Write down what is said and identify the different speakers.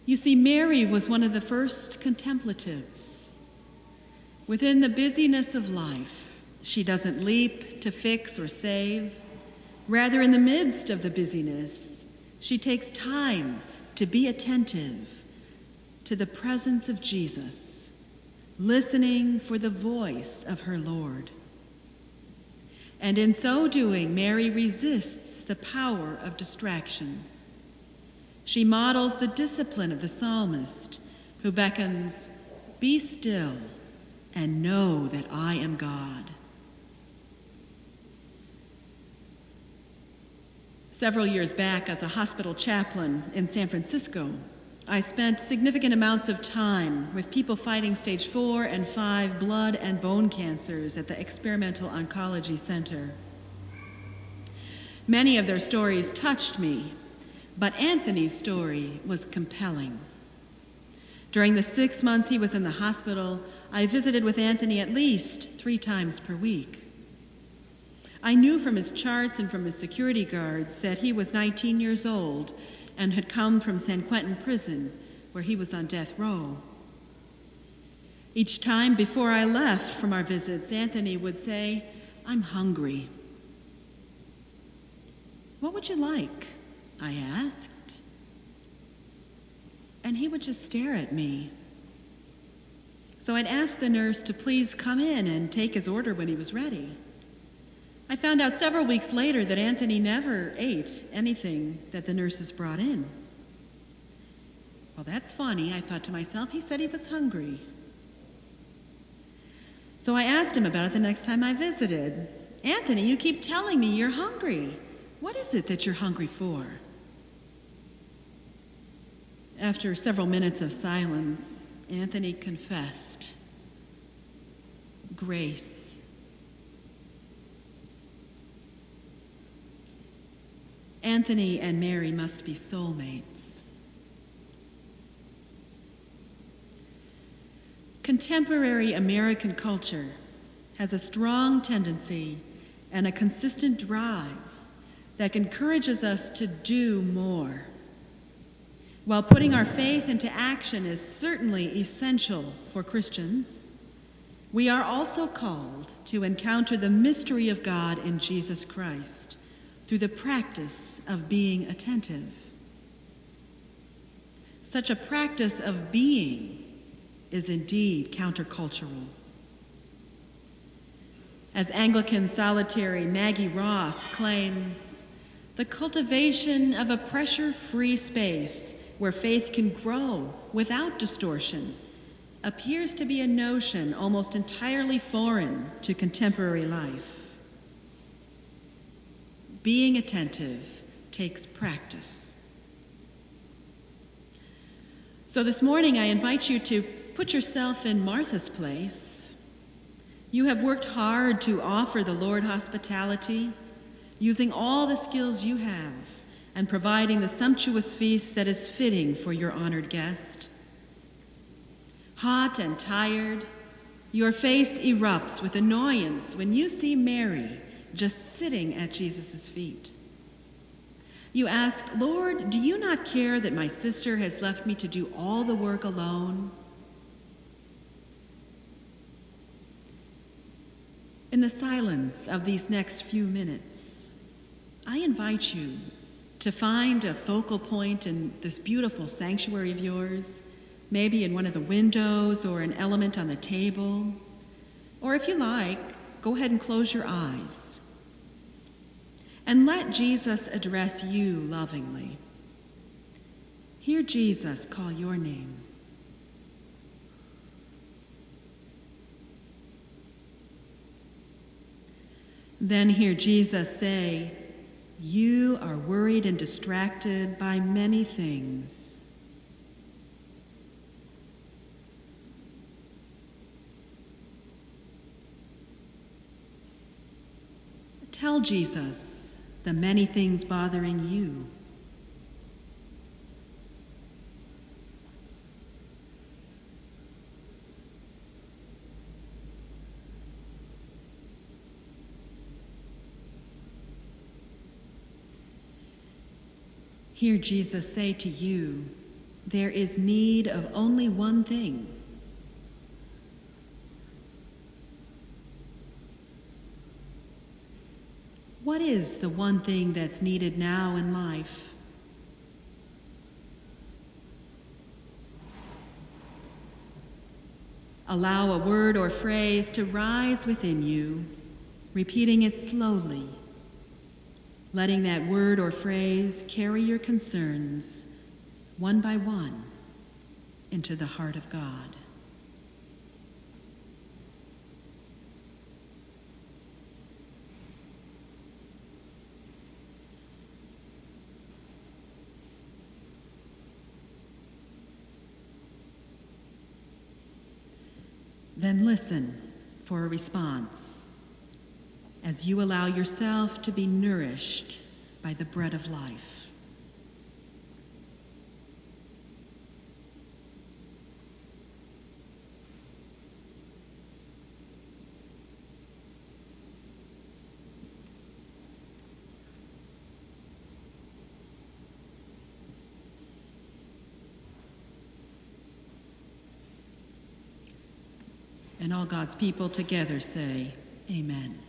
Speaker 1: You see, Mary was one of the first contemplatives. Within the busyness of life, she doesn't leap to fix or save. Rather, in the midst of the busyness, she takes time to be attentive to the presence of Jesus, listening for the voice of her Lord. And in so doing, Mary resists the power of distraction. She models the discipline of the psalmist, who beckons, "Be still and know that I am God." Several years back, as a hospital chaplain in San Francisco, I spent significant amounts of time with people fighting stage 4 and 5 blood and bone cancers at the Experimental Oncology Center. Many of their stories touched me, but Anthony's story was compelling. During the 6 months he was in the hospital, I visited with Anthony at least 3 times per week. I knew from his charts and from his security guards that he was 19 years old and had come from San Quentin prison, where he was on death row. Each time before I left from our visits, Anthony would say, "I'm hungry." "What would you like?" I asked. And he would just stare at me. So I'd ask the nurse to please come in and take his order when he was ready. I found out several weeks later that Anthony never ate anything that the nurses brought in. Well, that's funny, I thought to myself. He said he was hungry. So I asked him about it the next time I visited. "Anthony, you keep telling me you're hungry. What is it that you're hungry for?" After several minutes of silence, Anthony confessed, "Grace." Anthony and Mary must be soulmates. Contemporary American culture has a strong tendency and a consistent drive that encourages us to do more. While putting our faith into action is certainly essential for Christians, we are also called to encounter the mystery of God in Jesus Christ through the practice of being attentive. Such a practice of being is indeed countercultural. As Anglican solitary Maggie Ross claims, the cultivation of a pressure-free space where faith can grow without distortion appears to be a notion almost entirely foreign to contemporary life. Being attentive takes practice. So this morning I invite you to put yourself in Martha's place. You have worked hard to offer the Lord hospitality, using all the skills you have and providing the sumptuous feast that is fitting for your honored guest. Hot and tired, your face erupts with annoyance when you see Mary just sitting at Jesus' feet. You ask, "Lord, do you not care that my sister has left me to do all the work alone?" In the silence of these next few minutes, I invite you to find a focal point in this beautiful sanctuary of yours, maybe in one of the windows or an element on the table. Or if you like, go ahead and close your eyes. And let Jesus address you lovingly. Hear Jesus call your name. Then hear Jesus say, "You are worried and distracted by many things." Tell Jesus the many things bothering you. Hear Jesus say to you, there is need of only one thing. What is the one thing that's needed now in life? Allow a word or phrase to rise within you, repeating it slowly, letting that word or phrase carry your concerns one by one into the heart of God. Then listen for a response as you allow yourself to be nourished by the bread of life. And all God's people together say, Amen.